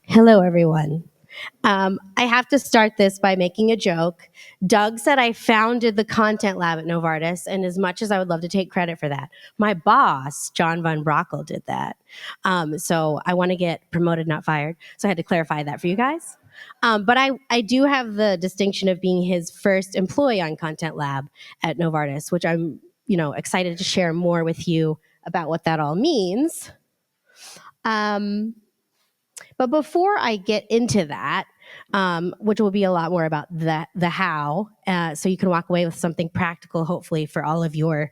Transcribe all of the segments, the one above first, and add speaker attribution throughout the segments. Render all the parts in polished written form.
Speaker 1: Hello, everyone. I have to start this by making a joke. Doug said I founded the content lab at Novartis, and as much as I would love to take credit for that, my boss, John Von Brockel, did that. So I want to get promoted, not fired. So I had to clarify that for you guys. But I do have the distinction of being his first employee on Content Lab at Novartis, which I'm excited to share more with you about what that all means. But before I get into that, which will be a lot more about the how, so you can walk away with something practical, hopefully, for all of your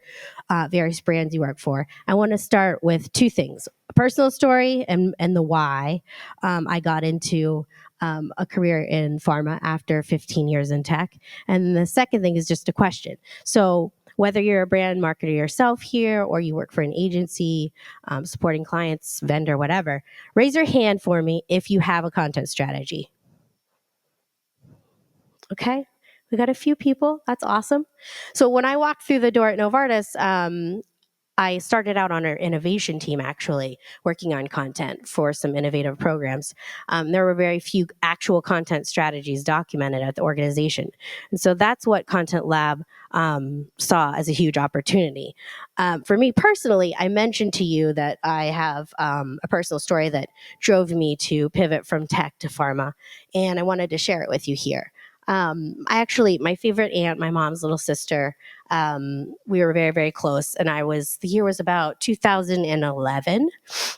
Speaker 1: various brands you work for, I want to start with two things: a personal story and the why I got into a career in pharma after 15 years in tech. And the second thing is just a question. So whether you're a brand marketer yourself here or you work for an agency supporting clients, vendor, whatever, raise your hand for me if you have a content strategy. Okay, we got a few people. That's awesome. So when I walked through the door at Novartis, I started out on our innovation team, actually, working on content for some innovative programs. There were very few actual content strategies documented at the organization. And so that's what Content Lab saw as a huge opportunity. For me personally, I mentioned to you that I have a personal story that drove me to pivot from tech to pharma, and I wanted to share it with you here. My favorite aunt, my mom's little sister, we were very, very close. And the year was about 2011.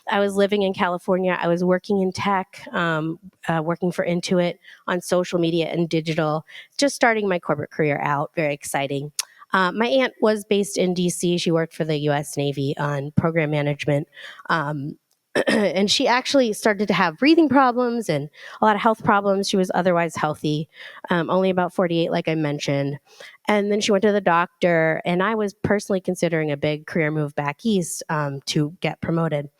Speaker 1: I was living in California. I was working in tech, working for Intuit on social media and digital, just starting my corporate career out. Very exciting. My aunt was based in DC. She worked for the US Navy on program management. And she actually started to have breathing problems and a lot of health problems. She was otherwise healthy, only about 48, like I mentioned. And then she went to the doctor, and I was personally considering a big career move back east to get promoted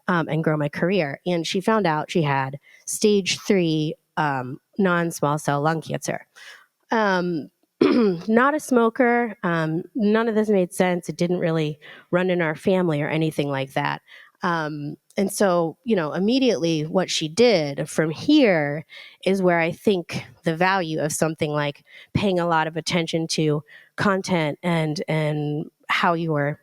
Speaker 1: and grow my career. And she found out she had stage 3 non-small cell lung cancer. Not a smoker. None of this made sense. It didn't really run in our family or anything like that. And so, immediately what she did from here is where I think the value of something like paying a lot of attention to content and how you are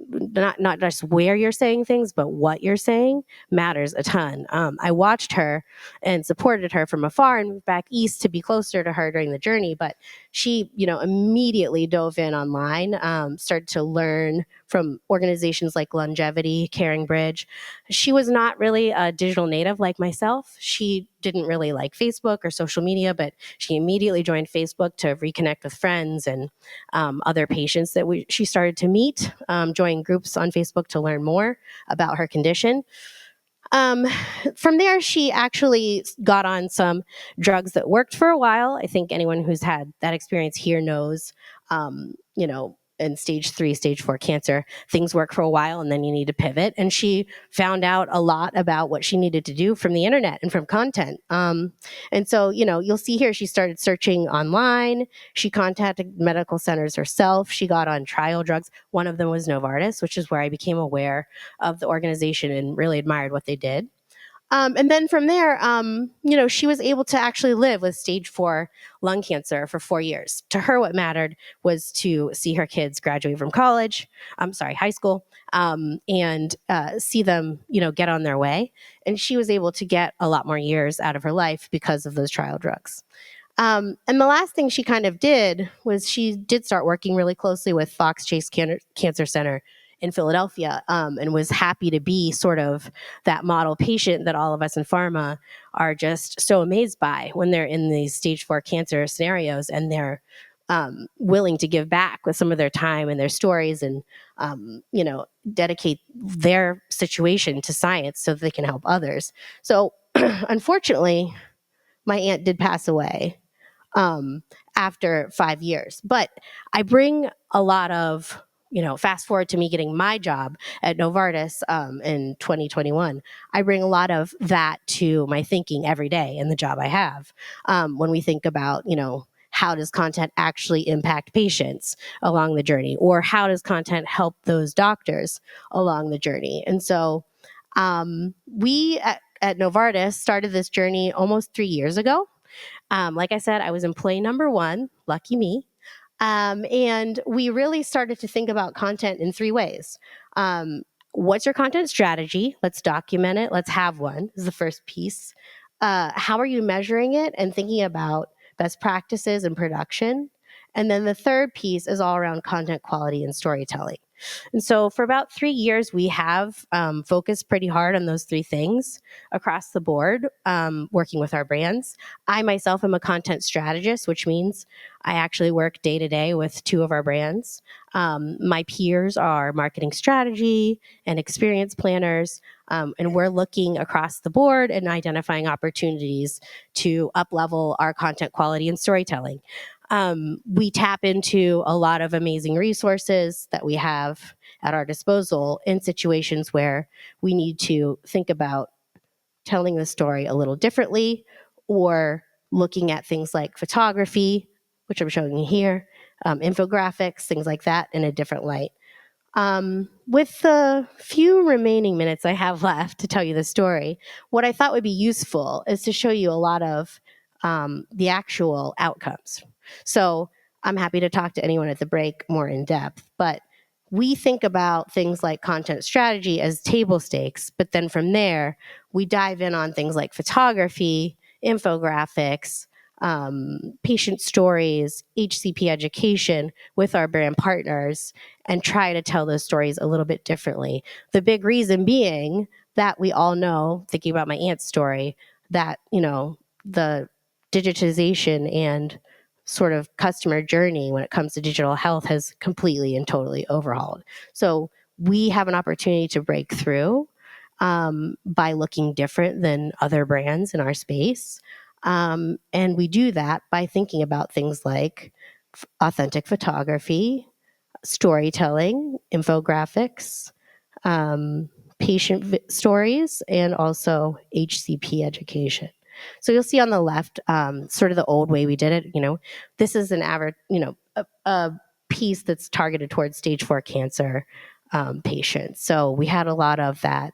Speaker 1: not just where you're saying things, but what you're saying matters a ton. I watched her and supported her from afar and moved back east to be closer to her during the journey. But she, immediately dove in online, started to learn from organizations like Longevity, Caring Bridge. She was not really a digital native like myself. She didn't really like Facebook or social media, but she immediately joined Facebook to reconnect with friends and other patients that she started to meet, joined groups on Facebook to learn more about her condition. From there, she actually got on some drugs that worked for a while. I think anyone who's had that experience here knows, in stage 3, stage 4 cancer, things work for a while and then you need to pivot. And she found out a lot about what she needed to do from the internet and from content. And so, you'll see here, she started searching online. She contacted medical centers herself. She got on trial drugs. One of them was Novartis, which is where I became aware of the organization and really admired what they did. And then from there, she was able to actually live with stage 4 lung cancer for 4 years. To her, what mattered was to see her kids graduate from high school, and see them, get on their way. And she was able to get a lot more years out of her life because of those trial drugs. And the last thing she kind of did was she did start working really closely with Fox Chase Cancer Center in Philadelphia, and was happy to be sort of that model patient that all of us in pharma are just so amazed by when they're in these stage 4 cancer scenarios, and they're willing to give back with some of their time and their stories, and dedicate their situation to science so that they can help others. So unfortunately, my aunt did pass away after 5 years. But I bring a lot of, fast forward to me getting my job at Novartis in 2021, I bring a lot of that to my thinking every day in the job I have. When we think about, how does content actually impact patients along the journey? Or how does content help those doctors along the journey? And so We at Novartis started this journey almost 3 years ago. Like I said, I was employee number one, lucky me. And we really started to think about content in three ways. Um, what's your content strategy? Let's document it. Let's have one, is the first piece. How are you measuring it and thinking about best practices and production? And then the third piece is all around content quality and storytelling. And so for about 3 years, we have focused pretty hard on those three things across the board, working with our brands. I myself am a content strategist, which means I actually work day to day with two of our brands. My peers are marketing strategy and experience planners, and we're looking across the board and identifying opportunities to up-level our content quality and storytelling. We tap into a lot of amazing resources that we have at our disposal in situations where we need to think about telling the story a little differently, or looking at things like photography, which I'm showing you here, infographics, things like that in a different light. With the few remaining minutes I have left to tell you the story, what I thought would be useful is to show you a lot of the actual outcomes. So I'm happy to talk to anyone at the break more in depth, but we think about things like content strategy as table stakes, but then from there, we dive in on things like photography, infographics, patient stories, HCP education with our brand partners, and try to tell those stories a little bit differently. The big reason being that we all know, thinking about my aunt's story, that, the digitization and sort of customer journey when it comes to digital health has completely and totally overhauled. So we have an opportunity to break through by looking different than other brands in our space. And we do that by thinking about things like authentic photography, storytelling, infographics, patient stories, and also HCP education. So you'll see on the left, sort of the old way we did it. This is an average, a piece that's targeted towards stage 4 cancer patients. So we had a lot of that,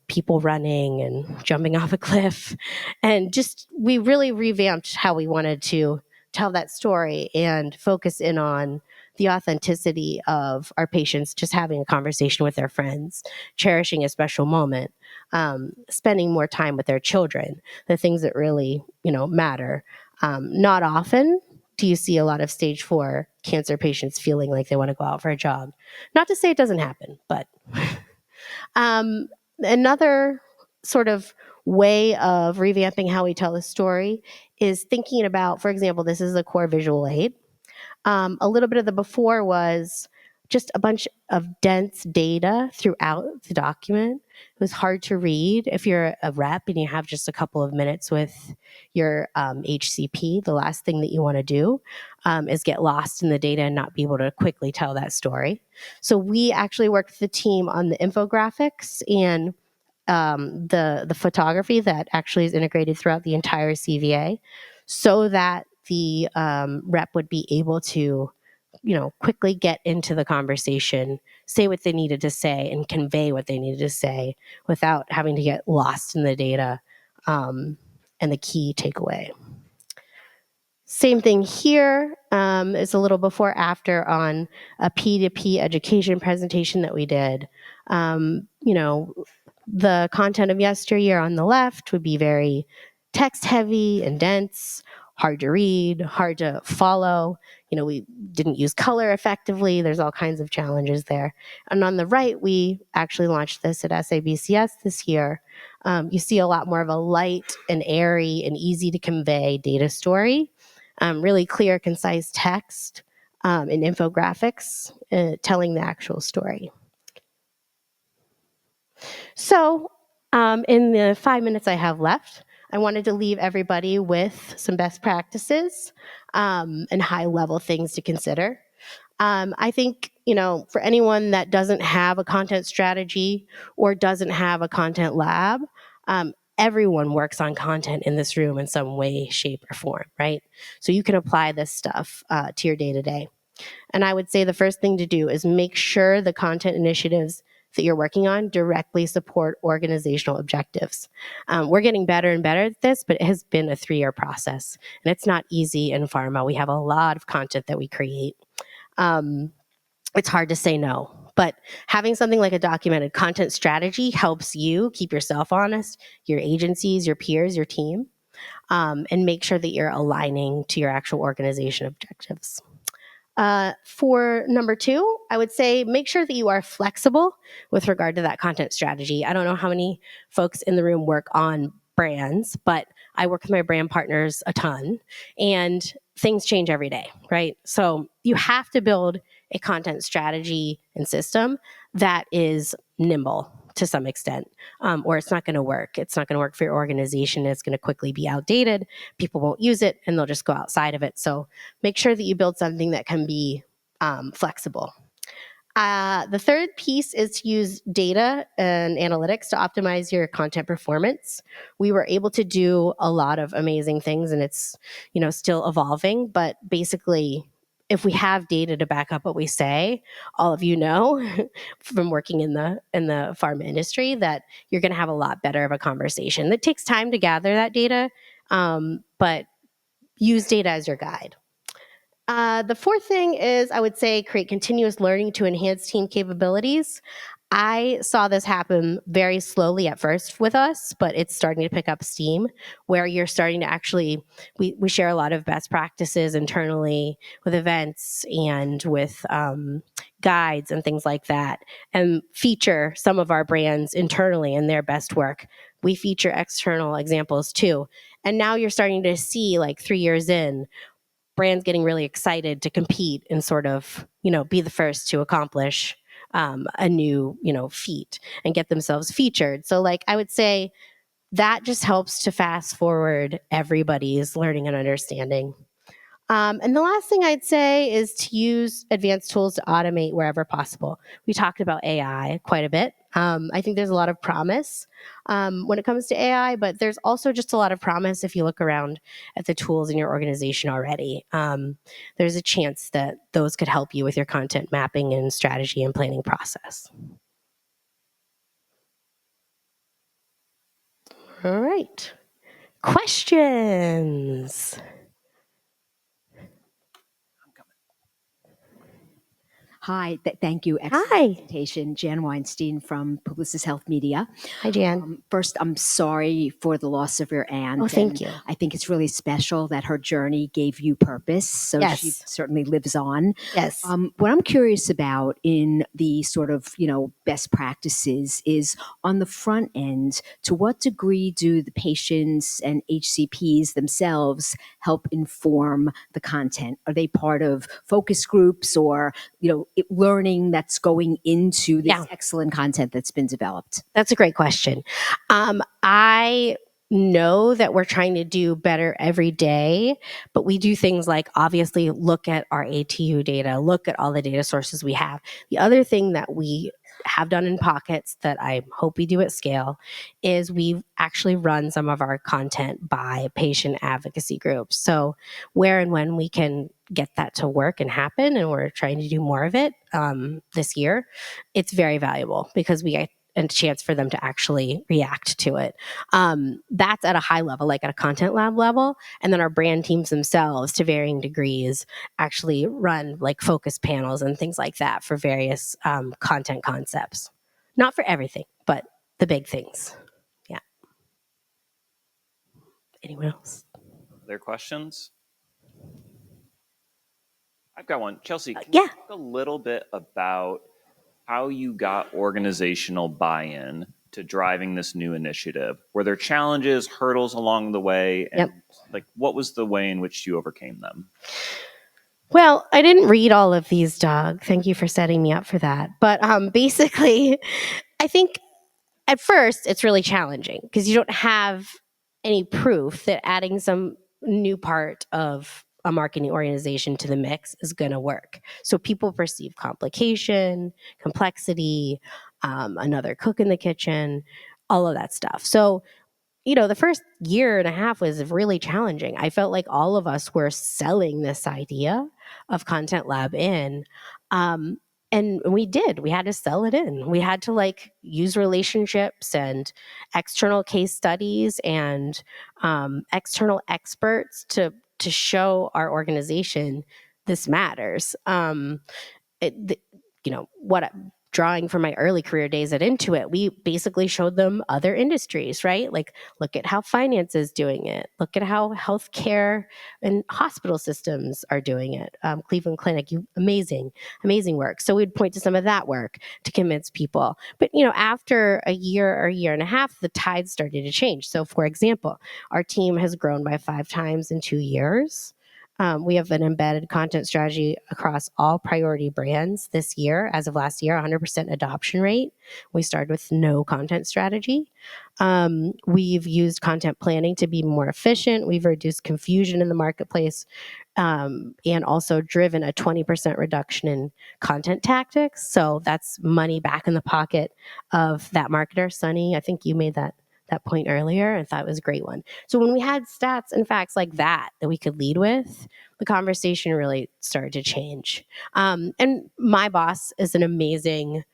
Speaker 1: people running and jumping off a cliff, and just we really revamped how we wanted to tell that story and focus in on the authenticity of our patients just having a conversation with their friends, cherishing a special moment, spending more time with their children, the things that really, matter. Not often do you see a lot of stage 4 cancer patients feeling like they want to go out for a jog. Not to say it doesn't happen, but another sort of way of revamping how we tell a story is thinking about, for example, this is a core visual aid. A little bit of the before was just a bunch of dense data throughout the document. It was hard to read. If you're a rep and you have just a couple of minutes with your HCP, the last thing that you want to do is get lost in the data and not be able to quickly tell that story. So we actually worked with the team on the infographics and the photography that actually is integrated throughout the entire CVA, so that the rep would be able to, quickly get into the conversation, say what they needed to say, and convey what they needed to say without having to get lost in the data and the key takeaway. Same thing here. Is a little before after on a P2P education presentation that we did. The content of yesteryear on the left would be very text heavy and dense, hard to read, hard to follow. We didn't use color effectively. There's all kinds of challenges there. And on the right, we actually launched this at SABCS this year. You see a lot more of a light and airy and easy to convey data story, really clear, concise text and infographics telling the actual story. So in the 5 minutes I have left, I wanted to leave everybody with some best practices and high-level things to consider. I think, for anyone that doesn't have a content strategy or doesn't have a content lab, everyone works on content in this room in some way, shape, or form, right? So you can apply this stuff to your day-to-day. And I would say the first thing to do is make sure the content initiatives that you're working on directly support organizational objectives. We're getting better and better at this, but it has been a 3-year process, and it's not easy in pharma. We have a lot of content that we create. It's hard to say no, but having something like a documented content strategy helps you keep yourself honest, your agencies, your peers, your team, and make sure that you're aligning to your actual organization objectives. For number 2, I would say make sure that you are flexible with regard to that content strategy. I don't know how many folks in the room work on brands, but I work with my brand partners a ton, and things change every day, right? So you have to build a content strategy and system that is nimble to some extent, or it's not going to work. It's not going to work for your organization. It's going to quickly be outdated. People won't use it, and they'll just go outside of it. So make sure that you build something that can be flexible. The third piece is to use data and analytics to optimize your content performance. We were able to do a lot of amazing things, and it's, still evolving, but basically, if we have data to back up what we say, all of you know from working in the pharma industry that you're going to have a lot better of a conversation. It takes time to gather that data, but use data as your guide. The fourth thing is, I would say, create continuous learning to enhance team capabilities. I saw this happen very slowly at first with us, but it's starting to pick up steam, where you're starting to actually, we share a lot of best practices internally with events and with guides and things like that, and feature some of our brands internally in their best work. We feature external examples too. And now you're starting to see, like 3 years in, brands getting really excited to compete and sort of, be the first to accomplish a new, feat and get themselves featured. So I would say that just helps to fast forward everybody's learning and understanding. And the last thing I'd say is to use advanced tools to automate wherever possible. We talked about AI quite a bit. I think there's a lot of promise when it comes to AI, but there's also just a lot of promise if you look around at the tools in your organization already. There's a chance that those could help you with your content mapping and strategy and planning process. All right. Questions?
Speaker 2: Hi, thank you. Excellent presentation. Jan Weinstein from Publicis Health Media.
Speaker 1: Hi, Jan.
Speaker 2: First, I'm sorry for the loss of your aunt.
Speaker 1: Oh, thank you.
Speaker 2: I think it's really special that her journey gave you purpose. So
Speaker 1: yes.
Speaker 2: She certainly lives on.
Speaker 1: Yes.
Speaker 2: What I'm curious about in the sort of, best practices is on the front end, to what degree do the patients and HCPs themselves help inform the content? Are they part of focus groups or, learning that's going into this excellent content that's been developed?
Speaker 1: That's a great question. I know that we're trying to do better every day, but we do things like obviously look at our ATU data, look at all the data sources we have. The other thing that we have done in pockets that I hope we do at scale is we've actually run some of our content by patient advocacy groups. So where and when we can get that to work and happen, and we're trying to do more of it this year, it's very valuable because we get a chance for them to actually react to it. That's at a high level, like at a content lab level. And then our brand teams themselves, to varying degrees, actually run like focus panels and things like that for various content concepts. Not for everything, but the big things. Yeah. Anyone else?
Speaker 3: Other questions? I've got one. Chelsea, can you talk a little bit about how you got organizational buy-in to driving this new initiative? Were there challenges, hurdles along the way? And what was the way in which you overcame them?
Speaker 1: Well, I didn't read all of these, Doug. Thank you for setting me up for that. But basically, I think at first it's really challenging because you don't have any proof that adding some new part of a marketing organization to the mix is going to work. So people perceive complication, complexity, another cook in the kitchen, all of that stuff. So, the first year and a half was really challenging. I felt like all of us were selling this idea of Content Lab in. And And we did. We had to sell it in. We had to like use relationships and external case studies and external experts to show our organization this matters. Drawing from my early career days at Intuit, we basically showed them other industries, right? Like, look at how finance is doing it. Look at how healthcare and hospital systems are doing it. Cleveland Clinic, amazing work. So we'd point to some of that work to convince people. But, after a year or a year and a half, the tide started to change. So for example, our team has grown by 5 times in 2 years. We have an embedded content strategy across all priority brands this year. As of last year, 100% adoption rate. We started with no content strategy. We've used content planning to be more efficient. We've reduced confusion in the marketplace, and also driven a 20% reduction in content tactics. So that's money back in the pocket of that marketer. Sunny, I think you made that point earlier. I thought it was a great one. So when we had stats and facts like that we could lead with, the conversation really started to change. And my boss is an amazing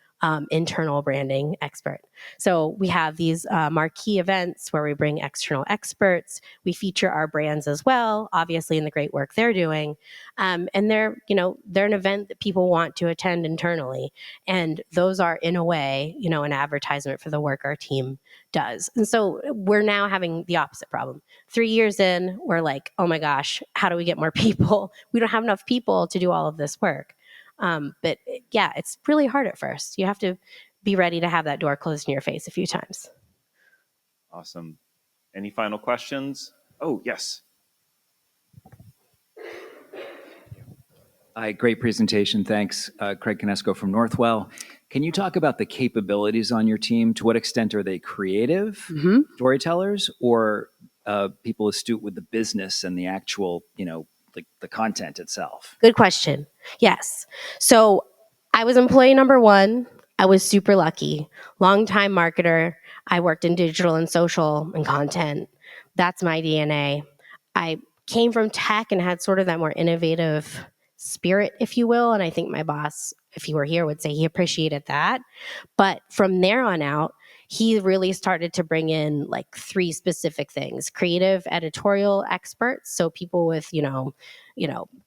Speaker 1: internal branding expert. So we have these marquee events where we bring external experts. We feature our brands as well, obviously, in the great work they're doing. And they're an event that people want to attend internally. And those are, in a way, an advertisement for the work our team does. And so we're now having the opposite problem. 3 years in, we're like, oh my gosh, how do we get more people? We don't have enough people to do all of this work. But yeah, it's really hard at first. You have to be ready to have that door closed in your face a few times.
Speaker 3: Awesome. Any final questions? Oh, yes.
Speaker 4: Hi, great presentation. Thanks. Craig Canesco from Northwell. Can you talk about the capabilities on your team? To what extent are they creative storytellers or people astute with the business and the actual, the content itself?
Speaker 1: Good question. Yes. So I was employee number 1. I was super lucky. Longtime marketer. I worked in digital and social and content. That's my DNA. I came from tech and had sort of that more innovative spirit, if you will. And I think my boss, if he were here, would say he appreciated that. But from there on out, he really started to bring in like 3 specific things: creative editorial experts. So people with,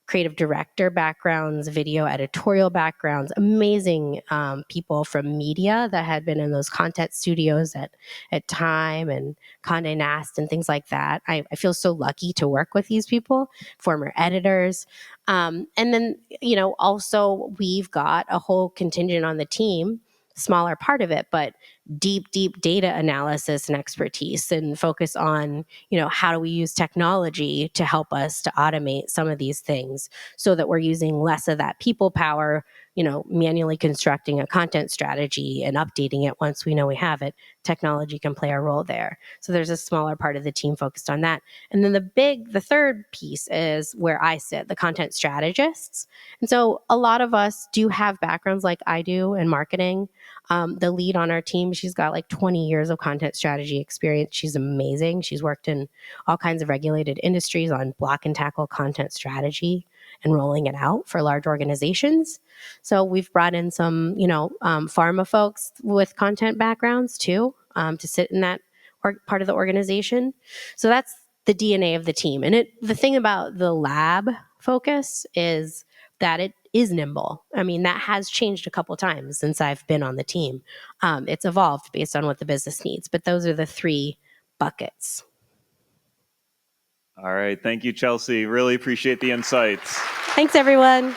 Speaker 1: creative director backgrounds, video editorial backgrounds, amazing people from media that had been in those content studios at Time and Condé Nast and things like that. I feel so lucky to work with these people, former editors. And then, also we've got a whole contingent on the team, smaller part of it, but deep data analysis and expertise, and focus on, how do we use technology to help us to automate some of these things so that we're using less of that people power, manually constructing a content strategy and updating it once we know we have it. Technology can play a role there. So there's a smaller part of the team focused on that. And then the third piece is where I sit, the content strategists. And so a lot of us do have backgrounds like I do in marketing. The lead on our team, she's got like 20 years of content strategy experience. She's amazing. She's worked in all kinds of regulated industries on block and tackle content strategy and rolling it out for large organizations. So we've brought in some, pharma folks with content backgrounds too, to sit in that part of the organization. So that's the DNA of the team. And the thing about the lab focus is that it is nimble. I mean, that has changed a couple times since I've been on the team. It's evolved based on what the business needs, but those are the 3 buckets.
Speaker 3: All right. Thank you, Chelsea. Really appreciate the insights.
Speaker 1: Thanks, everyone.